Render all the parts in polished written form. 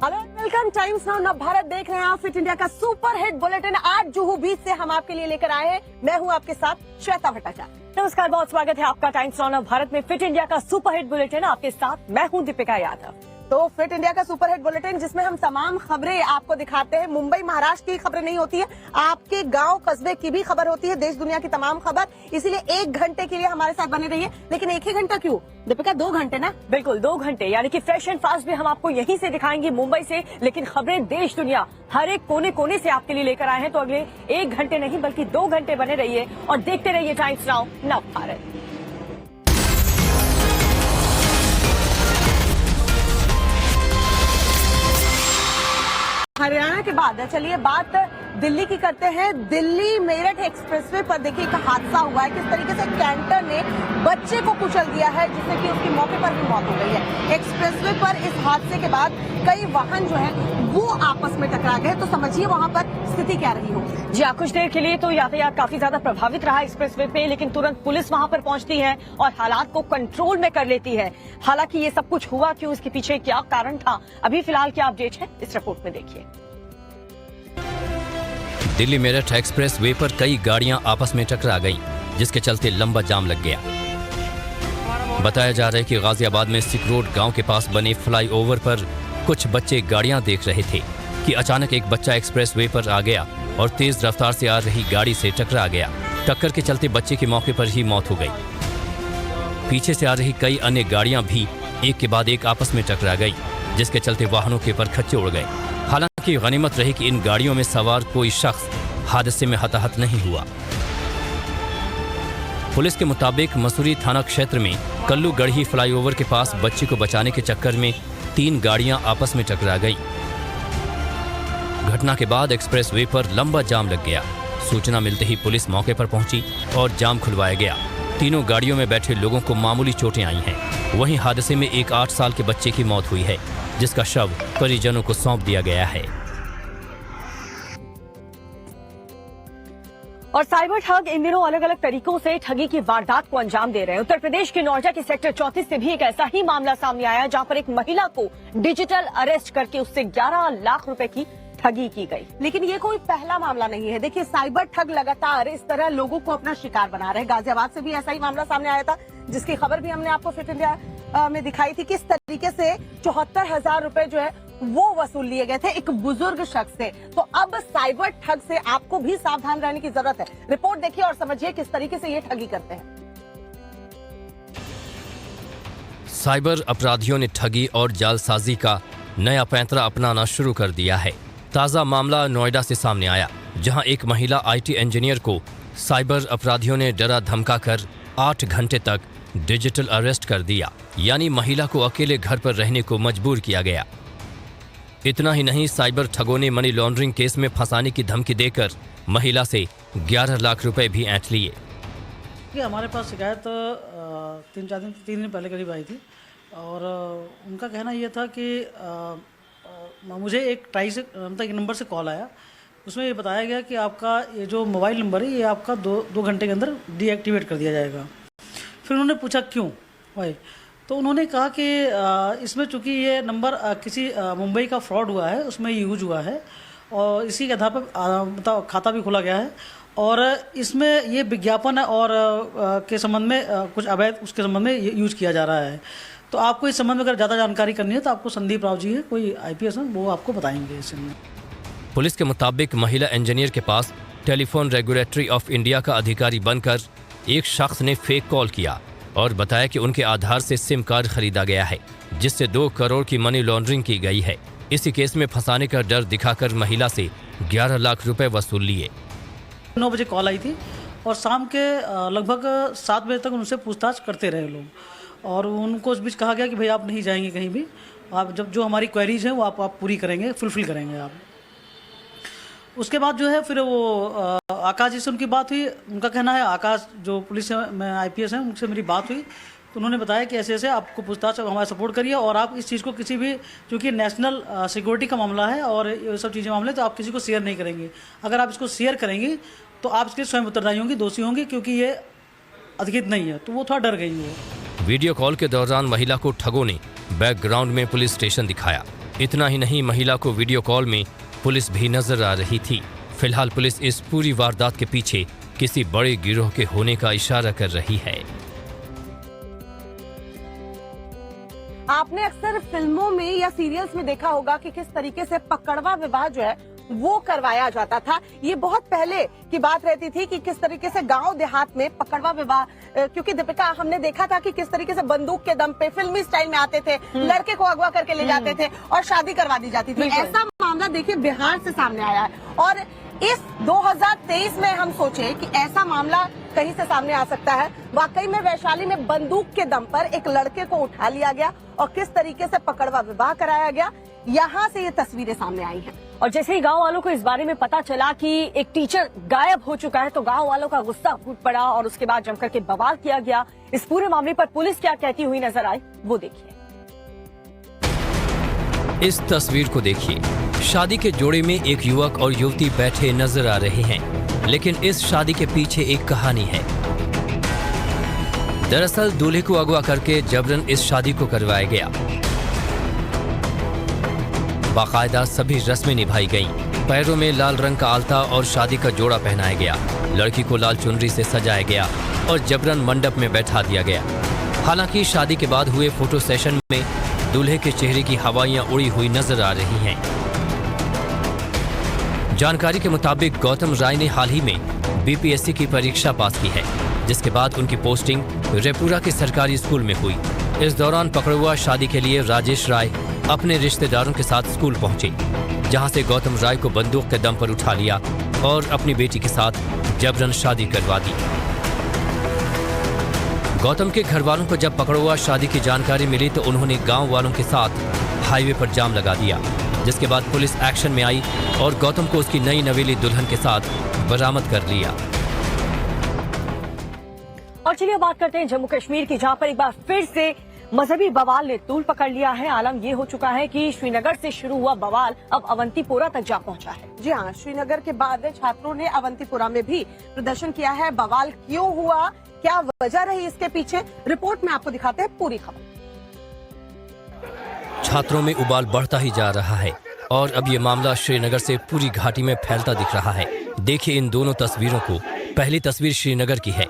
Hello welcome times now नव भारत देख रहे हैं आप। फिट इंडिया का सुपर हिट बुलेटिन आज जुहू बीच से हम आपके लिए लेकर आए हैं। मैं हूं आपके साथ श्वेता भट्टाचार्य। नमस्कार, बहुत स्वागत है आपका टाइम्स नाउ नव भारत में। फिट इंडिया का सुपर हिट बुलेटिन आपके साथ मैं हूं दीपिका यादव। तो फिट इंडिया का सुपर हिट बुलेटिन जिसमें हम तमाम खबरें आपको दिखाते हैं। मुंबई महाराष्ट्र की खबरें नहीं होती है, आपके गांव कस्बे की भी खबर होती है, देश दुनिया की तमाम खबर। इसीलिए 1 घंटे के लिए हमारे साथ बने रहिए। लेकिन 1 ही घंटा क्यों दीपिका, 2 घंटे ना? बिल्कुल 2 घंटे, यानी कि फ्रेश एंड फास्ट भी हम आपको यहीं से दिखाएंगे मुंबई से। लेकिन खबरें देश दुनिया हर एक कोने कोने से आपके लिए लेकर आए हैं। तो अगले 1 घंटे नहीं बल्कि 2 घंटे बने रहिए और देखते रहिए टाइम्स नाउ नव भारत। हरियाणा के बाद चलिए बात दिल्ली की करते हैं। दिल्ली मेरठ एक्सप्रेसवे पर देखिए एक हादसा हुआ है। किस तरीके से कैंटर ने बच्चे को कुचल दिया है जिससे कि उसकी मौके पर भी मौत हो गई है। एक्सप्रेसवे पर इस हादसे के बाद कई वाहन जो है वो आपस में टकरा गए। तो समझिए वहां पर स्थिति क्या रही होगी। जी हाँ, कुछ देर के लिए तो यातायात काफी ज्यादा प्रभावित रहा एक्सप्रेसवे पे, लेकिन तुरंत पुलिस वहां पर पहुंचती है और हालात को कंट्रोल में कर लेती है। हालांकि ये सब कुछ हुआ क्यों, इसके पीछे क्या कारण था, अभी फिलहाल क्या अपडेट है इस रिपोर्ट में देखिए। दिल्ली मेरठ एक्सप्रेस वे पर कई गाड़ियां आपस में टकरा गईं, जिसके चलते लंबा जाम लग गया। बताया जा रहा है कि गाजियाबाद में सिक रोड गांव के पास बने फ्लाईओवर पर कुछ बच्चे गाड़ियां देख रहे थे कि अचानक एक बच्चा एक्सप्रेस वे पर आ गया और तेज रफ्तार से आ रही गाड़ी से टकरा गया। टक्कर के चलते बच्चे की मौके पर ही मौत हो गई। पीछे से आ रही कई अन्य गाड़ियां भी एक के बाद एक आपस में टकरा गई, जिसके चलते वाहनों के परखच्चे उड़ गए। हालांकि गनीमत रही कि इन गाड़ियों में सवार कोई शख्स हादसे में हताहत नहीं हुआ। पुलिस के मुताबिक मसूरी थाना क्षेत्र में कल्लू गढ़ी फ्लाईओवर के पास बच्ची को बचाने के चक्कर में 3 गाड़ियां आपस में टकरा गई। घटना के बाद एक्सप्रेस वे पर लंबा जाम लग गया। सूचना मिलते ही पुलिस मौके पर पहुंची और जाम खुलवाया गया। तीनों गाड़ियों में बैठे लोगों को मामूली चोटें आई हैं। वहीं हादसे में एक 8 साल के बच्चे की मौत हुई है, जिसका शव परिजनों को सौंप दिया गया है। और साइबर ठग इन दिनों अलग अलग तरीकों से ठगी की वारदात को अंजाम दे रहे हैं। उत्तर प्रदेश के नोएडा के सेक्टर 34 से भी एक ऐसा ही मामला सामने आया, जहां पर एक महिला को डिजिटल अरेस्ट करके उससे 11 लाख रुपए की ठगी की गई। लेकिन ये कोई पहला मामला नहीं है। देखिए साइबर ठग लगातार इस तरह लोगों को अपना शिकार बना रहे हैं। गाजियाबाद से भी ऐसा ही मामला सामने आया था, जिसकी खबर भी हमने आपको फिट इंडिया में दिखाई थी। किस तरीके से 74,000 रुपए जो है वो वसूल लिए गए थे एक बुजुर्ग शख्स से। तो अब साइबर ठग से आपको भी सावधान रहने की जरूरत है। रिपोर्ट देखिए और समझिए किस तरीके से ये ठगी करते हैं। साइबर अपराधियों ने ठगी और जालसाजी का नया पैंतरा अपनाना शुरू कर दिया है। ताज़ा मामला नोएडा से सामने आया, जहां एक महिला आईटी इंजीनियर को साइबर अपराधियों ने डरा धमका कर 8 घंटे तक डिजिटल अरेस्ट कर दिया। यानी महिला को अकेले घर पर रहने को मजबूर किया गया। इतना ही नहीं, साइबर ठगों ने मनी लॉन्ड्रिंग केस में फंसाने की धमकी देकर महिला से 11 लाख रुपए भी ऐंठ लिए। हमारे पास शिकायत 3 दिन पहले करीब आई थी और उनका कहना यह था कि मुझे एक एक नंबर से कॉल आया। उसमें ये बताया गया कि आपका ये जो मोबाइल नंबर है ये आपका 2 घंटे के अंदर डीएक्टिवेट कर दिया जाएगा। फिर उन्होंने पूछा क्यों भाई, तो उन्होंने कहा कि इसमें चूंकि ये नंबर किसी मुंबई का फ्रॉड हुआ है, उसमें यूज हुआ है और इसी के आधार पर खाता भी खोला गया है और इसमें ये विज्ञापन और के संबंध में कुछ अवैध उसके संबंध में यूज किया जा रहा है। तो आपको इस संबंध में अगर ज़्यादा जानकारी करनी है तो आपको संदीप राव जी है, कोई आईपीएस है, वो आपको बताएंगे इस में। पुलिस के मुताबिक महिला इंजीनियर के पास टेलीफोन रेगुलेटरी ऑफ इंडिया का अधिकारी बनकर एक शख्स ने फेक कॉल किया और बताया कि उनके आधार से सिम कार्ड खरीदा गया है, जिससे 2 करोड़ की मनी लॉन्ड्रिंग की गई है। इसी केस में फंसाने का डर दिखाकर महिला से 11 लाख रुपए वसूल लिए। 9 बजे कॉल आई थी और शाम के लगभग 7 बजे तक उनसे पूछताछ करते रहे लोग और उनको उस बीच कहा गया कि भाई आप नहीं जाएंगे कहीं भी, आप जब जो हमारी क्वेरीज हैं वो आप पूरी करेंगे, फुलफिल करेंगे आप। उसके बाद जो है फिर वो आकाश जी से उनकी बात हुई। उनका कहना है, आकाश जो पुलिस में आईपीएस हैं, उनसे मेरी बात हुई तो उन्होंने बताया कि ऐसे ऐसे आपको पूछताछ हमारा सपोर्ट करिए और आप इस चीज़ को किसी भी, क्योंकि नेशनल सिक्योरिटी का मामला है और ये सब चीज़ें मामले, तो आप किसी को शेयर नहीं करेंगे। अगर आप इसको शेयर करेंगे तो आप इसके स्वयं उत्तरदायी होंगे, दोषी होंगे, क्योंकि ये अधिकृत नहीं है। तो वो थोड़ा डर गई वो। वीडियो कॉल के दौरान महिला को ठगों ने बैकग्राउंड में पुलिस स्टेशन दिखाया इतना ही नहीं, महिला को वीडियो कॉल में पुलिस भी नजर आ रही थी। फिलहाल पुलिस इस पूरी वारदात के पीछे किसी बड़े गिरोह के होने का इशारा कर रही है। आपने अक्सर फिल्मों में या सीरियल्स में देखा होगा कि किस तरीके से पकड़वा विवाह जो है वो करवाया जाता था। ये बहुत पहले की बात रहती थी कि किस तरीके से गांव देहात में पकड़वा विवाह, क्योंकि दीपिका हमने देखा था कि किस तरीके से बंदूक के दम पे फिल्मी स्टाइल में आते थे, लड़के को अगवा करके ले जाते थे और शादी करवा दी जाती थी। ऐसा मामला देखिए बिहार से सामने आया है और इस 2023 में हम सोचे कि ऐसा मामला कहीं से सामने आ सकता है। वाकई में वैशाली में बंदूक के दम पर एक लड़के को उठा लिया गया और किस तरीके से पकड़वा विवाह कराया गया, यहाँ से ये तस्वीरें सामने आई हैं। और जैसे ही गांव वालों को इस बारे में पता चला कि एक टीचर गायब हो चुका है तो गांव वालों का गुस्सा फूट पड़ा और उसके बाद जमकर के बवाल किया गया। इस पूरे मामले पर पुलिस क्या कहती हुई नजर आई वो देखिए। इस तस्वीर को देखिए। शादी के जोड़े में एक युवक और युवती बैठे नजर आ रहे हैं, लेकिन इस शादी के पीछे एक कहानी है। दरअसल दूल्हे को अगवा करके जबरन इस शादी को करवाया गया। बाकायदा सभी रस्में निभाई गईं। पैरों में लाल रंग का आलता और शादी का जोड़ा पहनाया गया। लड़की को लाल चुनरी से सजाया गया और जबरन मंडप में बैठा दिया गया। हालांकि शादी के बाद हुए फोटो सेशन में दूल्हे के चेहरे की हवाइयां उड़ी हुई नजर आ रही हैं। जानकारी के मुताबिक गौतम राय ने हाल ही में बीपीएससी की परीक्षा पास की है, जिसके बाद उनकी पोस्टिंग रेपुरा के सरकारी स्कूल में हुई। इस दौरान पकड़ुआ शादी के लिए राजेश राय अपने रिश्तेदारों के साथ स्कूल पहुंचे, जहां से गौतम राय को बंदूक के दम पर उठा लिया और अपनी बेटी के साथ जबरन शादी करवा दी। गौतम के घर वालों को जब पकड़ुआ शादी की जानकारी मिली तो उन्होंने गांव वालों के साथ हाईवे पर जाम लगा दिया, जिसके बाद पुलिस एक्शन में आई और गौतम को उसकी नई नवेली दुल्हन के साथ बरामद कर लिया। और चलिए बात करते हैं जम्मू कश्मीर की, जहां पर एक बार फिर से मजहबी बवाल ने तूल पकड़ लिया है। आलम ये हो चुका है कि श्रीनगर से शुरू हुआ बवाल अब अवंतीपोरा तक जा पहुंचा है। जी हाँ, श्रीनगर के बाद छात्रों ने अवंतीपोरा में भी प्रदर्शन किया है। बवाल क्यों हुआ, क्या वजह रही इसके पीछे, रिपोर्ट में आपको दिखाते हैं पूरी खबर। छात्रों में उबाल बढ़ता ही जा रहा है और अब ये मामला श्रीनगर से पूरी घाटी में फैलता दिख रहा है। देखिए इन दोनों तस्वीरों को। पहली तस्वीर श्रीनगर की है,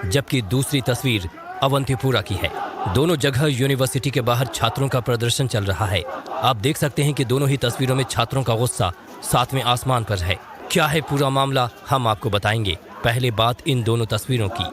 जबकि दूसरी तस्वीर अवंतीपोरा की है। दोनों जगह यूनिवर्सिटी के बाहर छात्रों का प्रदर्शन चल रहा है। आप देख सकते हैं कि दोनों ही तस्वीरों में छात्रों का गुस्सा सातवें आसमान पर है। क्या है पूरा मामला, हम आपको बताएंगे। पहले बात इन दोनों तस्वीरों की।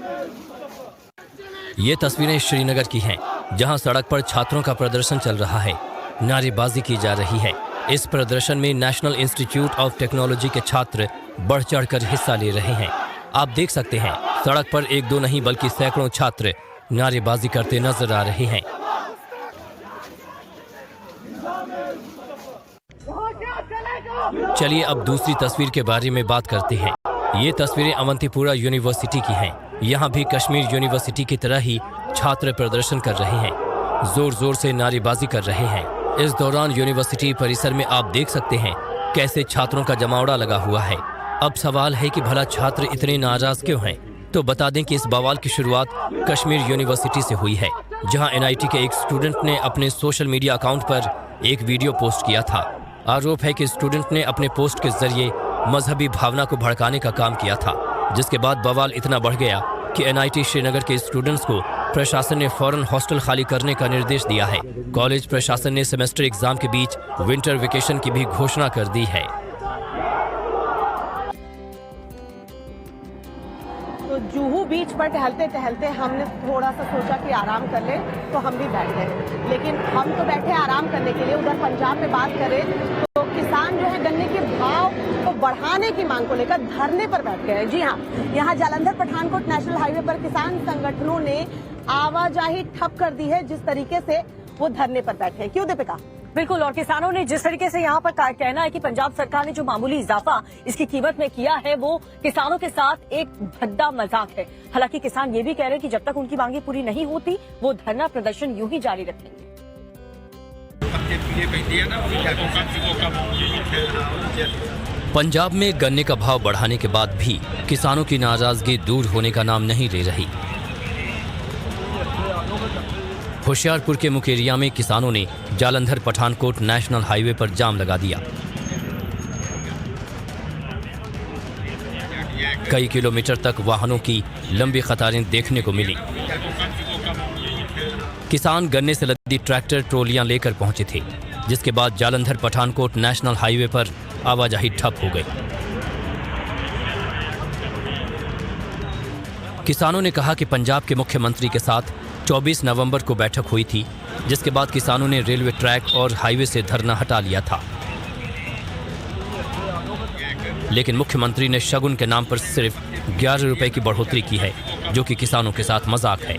ये तस्वीरें श्रीनगर की हैं, जहां सड़क पर छात्रों का प्रदर्शन चल रहा है, नारेबाजी की जा रही है। इस प्रदर्शन में नेशनल इंस्टीट्यूट ऑफ टेक्नोलॉजी के छात्र बढ़ चढ़कर हिस्सा ले रहे हैं। आप देख सकते हैं सड़क पर एक दो नहीं बल्कि सैकड़ों छात्र नारेबाजी करते नजर आ रहे हैं। चलिए अब दूसरी तस्वीर के बारे में बात करते हैं। ये तस्वीरें अवंतीपोरा यूनिवर्सिटी की हैं। यहाँ भी कश्मीर यूनिवर्सिटी की तरह ही छात्र प्रदर्शन कर रहे हैं, जोर जोर से नारेबाजी कर रहे हैं। इस दौरान यूनिवर्सिटी परिसर में आप देख सकते हैं कैसे छात्रों का जमावड़ा लगा हुआ है। अब सवाल है कि भला छात्र इतने नाराज क्यों हैं? तो बता दें कि इस बवाल की शुरुआत कश्मीर यूनिवर्सिटी से हुई है, जहां एनआईटी के एक स्टूडेंट ने अपने सोशल मीडिया अकाउंट पर एक वीडियो पोस्ट किया था। आरोप है कि स्टूडेंट ने अपने पोस्ट के जरिए मजहबी भावना को भड़काने का काम किया था, जिसके बाद बवाल इतना बढ़ गया कि एनआईटी श्रीनगर के स्टूडेंट्स को प्रशासन ने फौरन हॉस्टल खाली करने का निर्देश दिया है। कॉलेज प्रशासन ने सेमेस्टर एग्जाम के बीच विंटर वेकेशन की भी घोषणा कर दी है। तो जुहू बीच पर टहलते टहलते हमने थोड़ा सा सोचा कि आराम कर ले, तो हम भी बैठ गए। लेकिन हम तो बैठे आराम करने के लिए, उधर पंजाब में बात करें तो किसान जो है गन्ने के भाव को बढ़ाने की मांग को लेकर धरने पर बैठ गए। जी हाँ, यहाँ जालंधर पठानकोट नेशनल हाईवे पर किसान संगठनों ने आवाजाही ठप कर दी है, जिस तरीके से वो धरने पर बैठे हैं। क्यों दीपिका? बिल्कुल, और किसानों ने जिस तरीके से यहाँ पर कहना है कि पंजाब सरकार ने जो मामूली इजाफा इसकी कीमत में किया है वो किसानों के साथ एक भद्दा मजाक है। हालांकि किसान ये भी कह रहे हैं कि जब तक उनकी मांगे पूरी नहीं होती वो धरना प्रदर्शन यूं ही जारी रखेंगे। पंजाब में गन्ने का भाव बढ़ाने के बाद भी किसानों की नाराजगी दूर होने का नाम नहीं ले रही। होशियारपुर के मुकेरिया में किसानों ने जालंधर पठानकोट नेशनल हाईवे पर जाम लगा दिया। कई किलोमीटर तक वाहनों की लंबी कतारें देखने को मिली। किसान गन्ने से लदी ट्रैक्टर ट्रॉलियां लेकर पहुंचे थे, जिसके बाद जालंधर पठानकोट नेशनल हाईवे पर आवाजाही ठप हो गई। किसानों ने कहा कि पंजाब के मुख्यमंत्री के साथ 24 नवंबर को बैठक हुई थी, जिसके बाद किसानों ने रेलवे ट्रैक और हाईवे से धरना हटा लिया था। लेकिन मुख्यमंत्री ने शगुन के नाम पर सिर्फ 11 रुपए की बढ़ोतरी की है, जो कि किसानों के साथ मजाक है।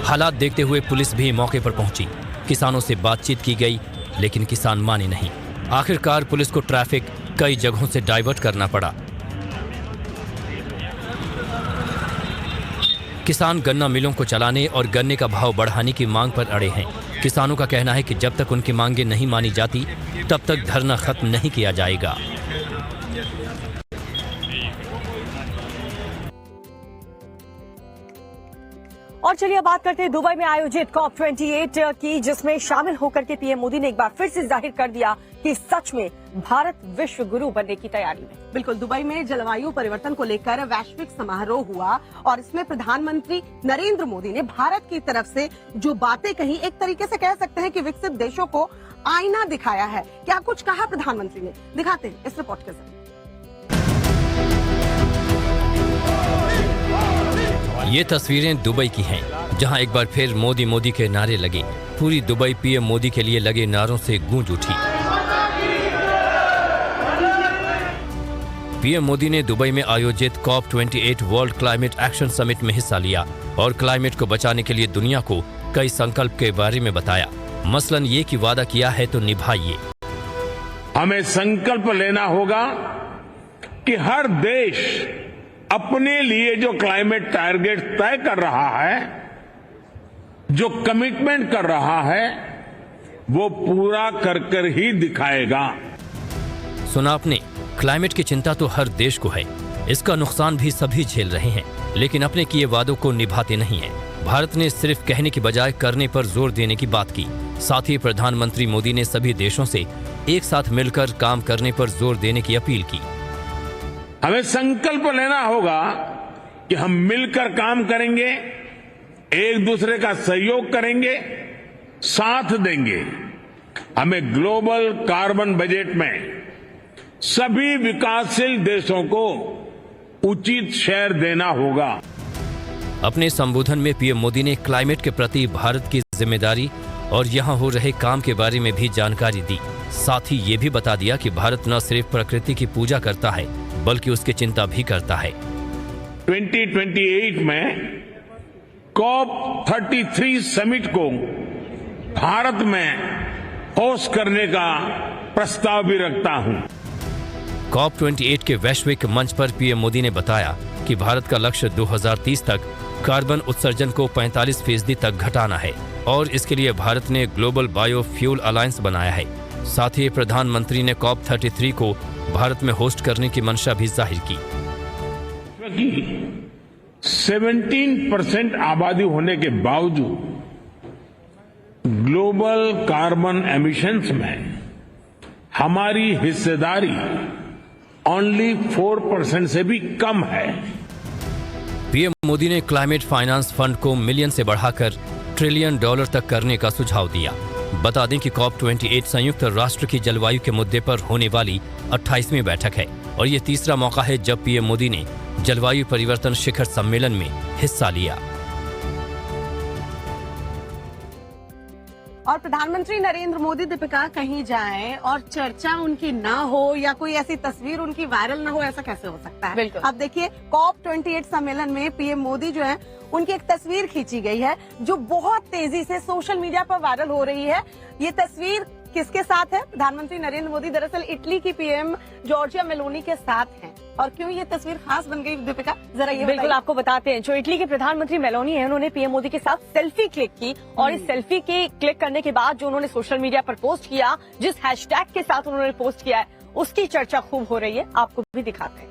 हालात देखते हुए पुलिस भी मौके पर पहुंची। किसानों से बातचीत की गई, लेकिन किसान माने नहीं। आखिरकार पुलिस को ट्रैफिक कई जगहों से डाइवर्ट करना पड़ा। किसान गन्ना मिलों को चलाने और गन्ने का भाव बढ़ाने की मांग पर अड़े हैं। किसानों का कहना है कि जब तक उनकी मांगें नहीं मानी जाती, तब तक धरना खत्म नहीं किया जाएगा। और चलिए बात करते हैं दुबई में आयोजित COP28 की, जिसमें शामिल होकर के पीएम मोदी ने एक बार फिर से जाहिर कर दिया कि सच में भारत विश्व गुरु बनने की तैयारी में। बिल्कुल, दुबई में जलवायु परिवर्तन को लेकर वैश्विक समारोह हुआ और इसमें प्रधानमंत्री नरेंद्र मोदी ने भारत की तरफ से जो बातें कही, एक तरीके से कह सकते हैं कि विकसित देशों को आईना दिखाया है। क्या कुछ कहा प्रधानमंत्री ने, दिखाते हैं इस रिपोर्ट के जरिए। ये तस्वीरें दुबई की हैं, जहां एक बार फिर मोदी मोदी के नारे लगे। पूरी दुबई पीएम मोदी के लिए लगे नारों से गूंज उठी। पीएम मोदी ने दुबई में आयोजित COP28 world climate action summit में हिस्सा लिया और क्लाइमेट को बचाने के लिए दुनिया को कई संकल्प के बारे में बताया। मसलन ये कि वादा किया है तो निभाइए। हमें संकल्प लेना होगा कि हर देश अपने लिए जो क्लाइमेट टारगेट तय कर रहा है, जो कमिटमेंट कर रहा है, वो पूरा कर कर ही दिखाएगा। सुना आपने, क्लाइमेट की चिंता तो हर देश को है। इसका नुकसान भी सभी झेल रहे हैं, लेकिन अपने किए वादों को निभाते नहीं हैं। भारत ने सिर्फ कहने की बजाय करने पर जोर देने की बात की। साथ ही प्रधानमंत्री मोदी ने सभी देशों से एक साथ मिलकर काम करने पर जोर देने की अपील की। हमें संकल्प लेना होगा कि हम मिलकर काम करेंगे, एक दूसरे का सहयोग करेंगे, साथ देंगे। हमें ग्लोबल कार्बन बजट में सभी विकासशील देशों को उचित शेयर देना होगा। अपने संबोधन में पीएम मोदी ने क्लाइमेट के प्रति भारत की जिम्मेदारी और यहां हो रहे काम के बारे में भी जानकारी दी। साथ ही ये भी बता दिया कि भारत न सिर्फ प्रकृति की पूजा करता है, बल्कि उसकी चिंता भी करता है। 2028 में COP33 समिट को भारत में होस्ट करने का प्रस्ताव भी रखता हूं। COP28 के वैश्विक मंच पर पीएम मोदी ने बताया कि भारत का लक्ष्य 2030 तक कार्बन उत्सर्जन को 45% तक घटाना है और इसके लिए भारत ने ग्लोबल बायोफ्यूल अलायंस बनाया है। साथ ही प्रधानमंत्री ने COP33 को भारत में होस्ट करने की मंशा भी जाहिर की। 17% आबादी होने के बावजूद ग्लोबल कार्बन एमिशंस में हमारी हिस्सेदारी ओनली 4% से भी कम है। पीएम मोदी ने क्लाइमेट फाइनेंस फंड को मिलियन से बढ़ाकर $1 ट्रिलियन तक करने का सुझाव दिया। बता दें कि COP28 संयुक्त राष्ट्र की जलवायु के मुद्दे पर होने वाली 28वीं बैठक है और ये तीसरा मौका है जब पीएम मोदी ने जलवायु परिवर्तन शिखर सम्मेलन में हिस्सा लिया। और प्रधानमंत्री नरेंद्र मोदी, दीपिका, कहीं जाएं और चर्चा उनकी ना हो या कोई ऐसी तस्वीर उनकी वायरल ना हो, ऐसा कैसे हो सकता है? बिल्कुल। अब देखिए, COP28 सम्मेलन में पीएम मोदी जो है, उनकी एक तस्वीर खींची गई है जो बहुत तेजी से सोशल मीडिया पर वायरल हो रही है। ये तस्वीर किसके साथ है? प्रधानमंत्री नरेंद्र मोदी दरअसल इटली की पीएम जॉर्जिया मेलोनी के साथ हैं। और क्यों ये तस्वीर खास बन गई, दीपिका, जरा ये बिल्कुल आपको बताते हैं। जो इटली के प्रधानमंत्री मेलोनी है, उन्होंने पीएम मोदी के साथ सेल्फी क्लिक की और इस सेल्फी के क्लिक करने के बाद जो उन्होंने सोशल मीडिया पर पोस्ट किया, जिस हैशटैग के साथ उन्होंने पोस्ट किया है, उसकी चर्चा खूब हो रही है। आपको भी दिखाते हैं।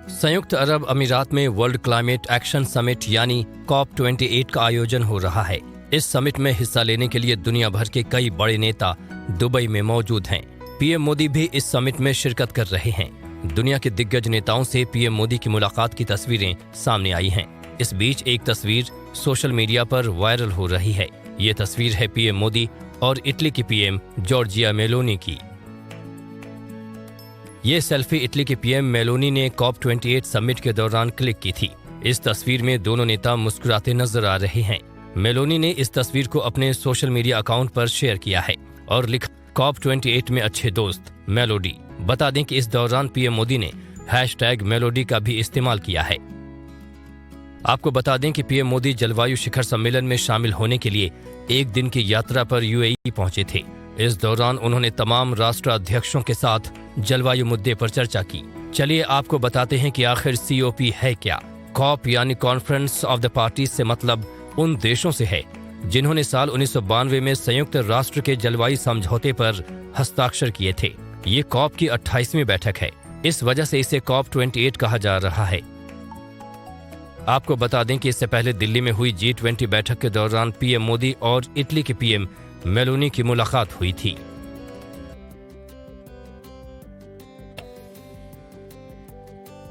संयुक्त अरब अमीरात में वर्ल्ड क्लाइमेट एक्शन समिट यानी COP28 का आयोजन हो रहा है। इस समिट में हिस्सा लेने के लिए दुनिया भर के कई बड़े नेता दुबई में मौजूद हैं। पीएम मोदी भी इस समिट में शिरकत कर रहे हैं। दुनिया के दिग्गज नेताओं से पीएम मोदी की मुलाकात की तस्वीरें सामने आई हैं। इस बीच एक तस्वीर सोशल मीडिया पर वायरल हो रही है। ये तस्वीर है पीएम मोदी और इटली की पीएम जॉर्जिया मेलोनी की। ये सेल्फी इटली की पीएम मेलोनी ने COP28 समिट के दौरान क्लिक की थी। इस तस्वीर में दोनों नेता मुस्कुराते नजर आ रहे हैं। मेलोनी ने इस तस्वीर को अपने सोशल मीडिया अकाउंट पर शेयर किया है और लिखा COP28 में अच्छे दोस्त मेलोडी। बता दें कि इस दौरान पीएम मोदी ने #मेलोडी का भी इस्तेमाल किया है। आपको बता दें कि पीएम मोदी जलवायु शिखर सम्मेलन में शामिल होने के लिए एक दिन की यात्रा पर UAE पहुंचे थे। इस दौरान उन्होंने तमाम राष्ट्राध्यक्षों के साथ जलवायु मुद्दे पर चर्चा की। चलिए आपको बताते हैं कि आखिर COP है क्या। COP यानी कॉन्फ्रेंस ऑफ द पार्टीज से मतलब उन देशों से है जिन्होंने साल 1992 में संयुक्त राष्ट्र के जलवायु समझौते पर हस्ताक्षर किए थे। ये COP की 28वीं बैठक है। इस वजह से इसे COP28 कहा जा रहा है। आपको बता दें कि इससे पहले दिल्ली में हुई G20 बैठक के दौरान पीएम मोदी और इटली के पीएम मेलोनी की मुलाकात हुई थी।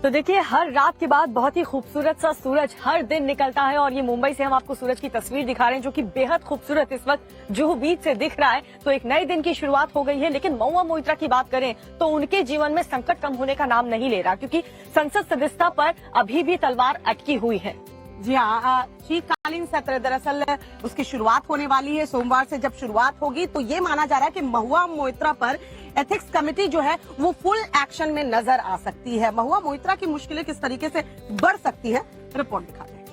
तो देखिए, हर रात के बाद बहुत ही खूबसूरत सा सूरज हर दिन निकलता है और ये मुंबई से हम आपको सूरज की तस्वीर दिखा रहे हैं जो कि बेहद खूबसूरत इस वक्त जुहू बीच से दिख रहा है। तो एक नए दिन की शुरुआत हो गई है। लेकिन महुआ मोइत्रा की बात करें तो उनके जीवन में संकट कम होने का नाम नहीं ले रहा, क्योंकि संसद सदस्यता पर अभी भी तलवार अटकी हुई है। जी हाँ, शीतकालीन सत्र दरअसल उसकी शुरुआत होने वाली है। सोमवार से जब शुरुआत होगी तो ये माना जा रहा है कि महुआ मोइत्रा पर एथिक्स कमेटी जो है वो फुल एक्शन में नजर आ सकती है। महुआ मोइत्रा की मुश्किलें किस तरीके से बढ़ सकती है, रिपोर्ट दिखाते हैं।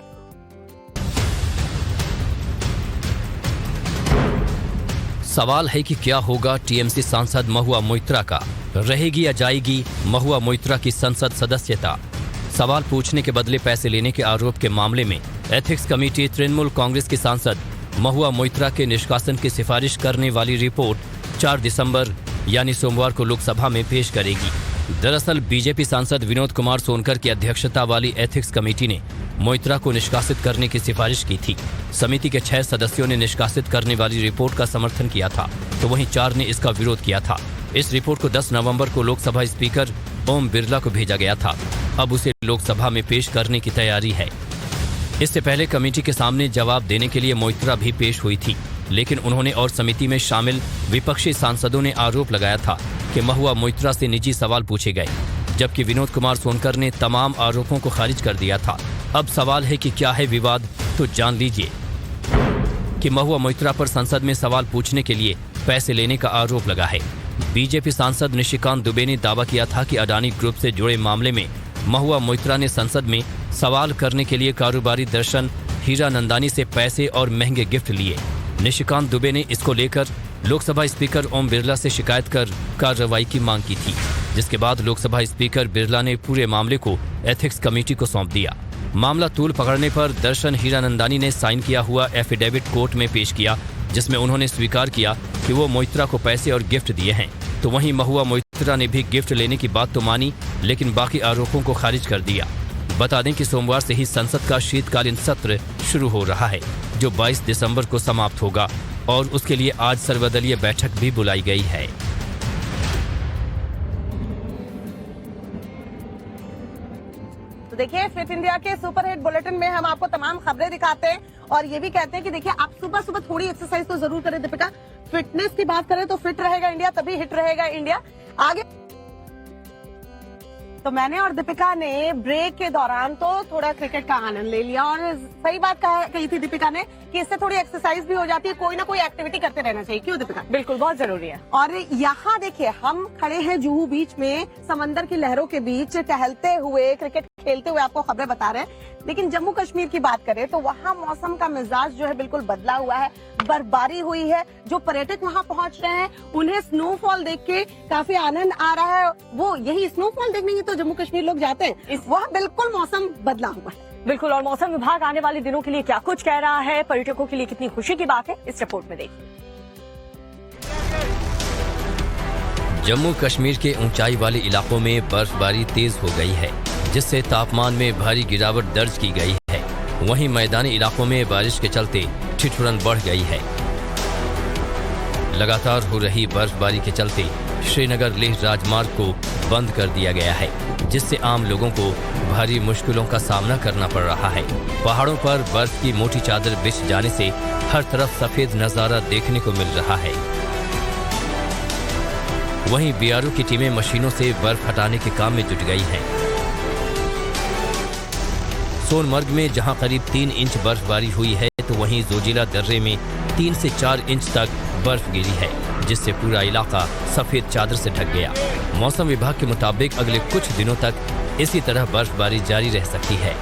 सवाल है कि क्या होगा टीएमसी सांसद महुआ मोइत्रा का। रहेगी या जाएगी महुआ मोइत्रा की संसद सदस्यता। सवाल पूछने के बदले पैसे लेने के आरोप के मामले में एथिक्स कमेटी तृणमूल कांग्रेस की सांसद महुआ मोइत्रा के निष्कासन की सिफारिश करने वाली रिपोर्ट 4 दिसंबर यानी सोमवार को लोकसभा में पेश करेगी। दरअसल बीजेपी सांसद विनोद कुमार सोनकर की अध्यक्षता वाली एथिक्स कमेटी ने मोइत्रा को निष्कासित करने की सिफारिश की थी। समिति के 6 सदस्यों ने निष्कासित करने वाली रिपोर्ट का समर्थन किया था, तो वहीं 4 ने इसका विरोध किया था। इस रिपोर्ट को 10 नवंबर को लोकसभा स्पीकर ओम बिरला को भेजा गया था। अब उसे लोकसभा में पेश करने की तैयारी है। इससे पहले कमेटी के सामने जवाब देने के लिए मोइत्रा भी पेश हुई थी, लेकिन उन्होंने और समिति में शामिल विपक्षी सांसदों ने आरोप लगाया था कि महुआ मोइत्रा से निजी सवाल पूछे गए, जबकि विनोद कुमार सोनकर ने तमाम आरोपों को खारिज कर दिया था। अब सवाल है कि क्या है विवाद, तो जान लीजिए कि महुआ मोइत्रा पर संसद में सवाल पूछने के लिए पैसे लेने का आरोप लगा है। बीजेपी सांसद निशिकांत दुबे ने दावा किया था कि अडानी ग्रुप से जुड़े मामले में महुआ मोइत्रा ने संसद में सवाल करने के लिए कारोबारी दर्शन हीरानंदानी से पैसे और महंगे गिफ्ट लिए। निशिकांत दुबे ने इसको लेकर लोकसभा स्पीकर ओम बिरला से शिकायत कर कार्रवाई की मांग की थी, जिसके बाद लोकसभा स्पीकर बिरला ने पूरे मामले को एथिक्स कमेटी को सौंप दिया। मामला तूल पकड़ने पर दर्शन हीरानंदानी ने साइन किया हुआ एफिडेविट कोर्ट में पेश किया, जिसमें उन्होंने स्वीकार किया कि वो मोइत्रा को पैसे और गिफ्ट दिए हैं। तो वहीं महुआ मोइत्रा ने भी गिफ्ट लेने की बात तो मानी, लेकिन बाकी आरोपों को खारिज कर दिया। बता दें कि सोमवार से ही संसद का शीतकालीन सत्र शुरू हो रहा है, जो 22 दिसंबर को समाप्त होगा और उसके लिए आज सर्वदलीय बैठक भी बुलाई गई है। तो देखिए, फिट इंडिया के सुपरहिट बुलेटिन में हम आपको तमाम खबरें दिखाते हैं और ये भी कहते हैं कि देखिए, आप सुबह सुबह थोड़ी एक्सरसाइज तो जरूर करें। दीपिका, फिटनेस की बात करें तो फिट रहेगा इंडिया, तभी हिट रहेगा इंडिया। आगे तो मैंने और दीपिका ने ब्रेक के दौरान तो थोड़ा क्रिकेट का आनंद ले लिया और सही बात कही थी दीपिका ने कि इससे थोड़ी एक्सरसाइज भी हो जाती है। कोई ना कोई एक्टिविटी करते रहना चाहिए, क्यों दीपिका? बिल्कुल, बहुत जरूरी है। और यहाँ देखिए, हम खड़े हैं जुहू बीच में, समंदर की लहरों के बीच टहलते हुए, क्रिकेट खेलते हुए आपको खबरें बता रहे हैं। लेकिन जम्मू कश्मीर की बात करें तो वहाँ मौसम का मिजाज जो है बिल्कुल बदला हुआ है। बर्फबारी हुई है। जो पर्यटक वहाँ पहुँच रहे हैं उन्हें स्नोफॉल देख के काफी आनंद आ रहा है। वो यही स्नोफॉल देखने ही तो जम्मू कश्मीर लोग जाते हैं। वह बिल्कुल मौसम बदला हुआ है। बिल्कुल, और मौसम विभाग आने वाले दिनों के लिए क्या कुछ कह रहा है, पर्यटकों के लिए कितनी खुशी की बात है, इस रिपोर्ट में देखिए। जम्मू कश्मीर के ऊंचाई वाले इलाकों में बर्फबारी तेज हो गई है। जिससे तापमान में भारी गिरावट दर्ज की गई है। वहीं मैदानी इलाकों में बारिश के चलते ठिठुरन बढ़ गई है। लगातार हो रही बर्फबारी के चलते श्रीनगर लेह राजमार्ग को बंद कर दिया गया है, जिससे आम लोगों को भारी मुश्किलों का सामना करना पड़ रहा है। पहाड़ों पर बर्फ की मोटी चादर बिछ जाने से हर तरफ सफेद नजारा देखने को मिल रहा है। वहीं बीआरओ की टीमें मशीनों से बर्फ हटाने के काम में जुट गई हैं। सोनमर्ग में जहां करीब 3 इंच बर्फबारी हुई है, तो वहीं जोजिला दर्रे में 3 से 4 इंच तक बर्फ गिरी है, जिससे पूरा इलाका सफेद चादर से ढक गया। मौसम विभाग के मुताबिक अगले कुछ दिनों तक इसी तरह बर्फबारी जारी रह सकती है।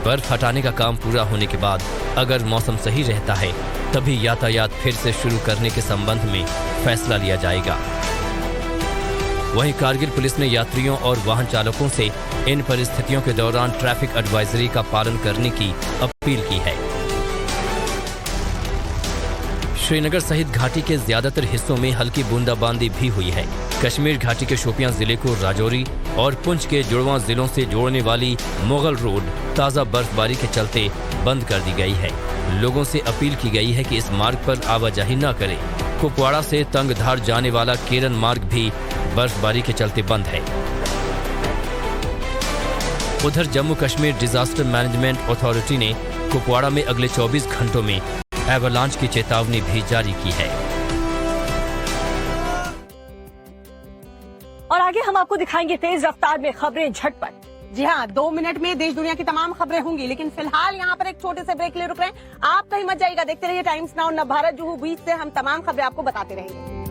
बर्फ हटाने का काम पूरा होने के बाद अगर मौसम सही रहता है, तभी यातायात फिर से शुरू करने के संबंध में फैसला लिया जाएगा। वहीं कारगिल पुलिस ने यात्रियों और वाहन चालकों से इन परिस्थितियों के दौरान ट्रैफिक एडवाइजरी का पालन करने की अपील की है। श्रीनगर सहित घाटी के ज्यादातर हिस्सों में हल्की बूंदाबांदी भी हुई है। कश्मीर घाटी के शोपियां जिले को राजौरी और पुंछ के जुड़वां जिलों से जोड़ने वाली मुगल रोड ताज़ा बर्फबारी के चलते बंद कर दी गई है। लोगों से अपील की गई है कि इस मार्ग पर आवाजाही न करें। कुपवाड़ा से तंगधार जाने वाला केरन मार्ग भी बर्फबारी के चलते बंद है। उधर Jammu Kashmir disaster management authority ने कुपवाड़ा में अगले 24 घंटों में एवलांच की चेतावनी भी जारी की है। और आगे हम आपको दिखाएंगे तेज रफ्तार में खबरें झटपट। जी हाँ, 2 मिनट में देश दुनिया की तमाम खबरें होंगी, लेकिन फिलहाल यहाँ पर एक छोटे से ब्रेक के लिए रुक रहे हैं। आप कहीं मत जाइएगा, देखते रहिए टाइम्स नाउ, नव भारत जुहू बीच से हम तमाम खबरें आपको बताते रहेंगे।